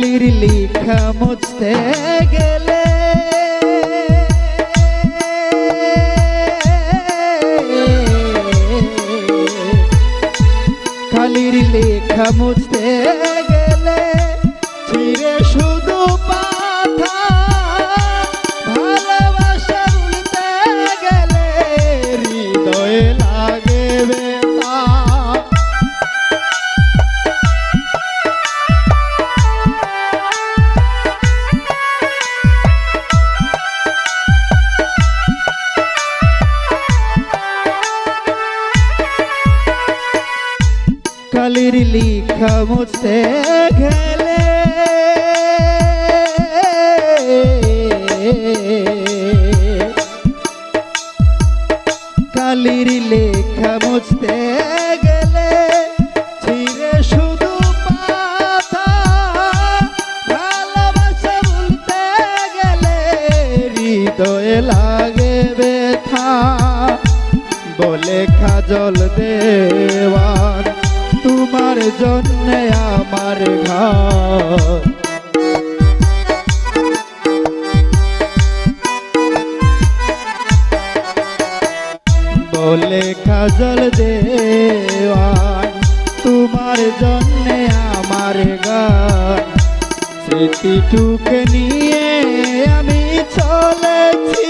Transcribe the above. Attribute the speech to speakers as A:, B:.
A: কালির লিখা মুছতে গেলে কালির লেখা মুছতে গেলে ছিঁড়ে শুধু পাথা ভালোবাসা ভুলতে গেলে হৃদয়ে লাগে ব্যথা কালির লিখা মুছতে গেলে কালির লেখা মুছতে গেলে ছিঁড়ে শুধু পাতা ভালোবাসা ভুলতে গেলে হৃদয়ে লাগে ব্যথা বলে কাজল দেওয়ান তোমার জন্য আমার ঘর বলে কাজল দেওয়ান তোমার জন্য আমার গান স্মৃতিটুকে নিয়ে আমি চলেছি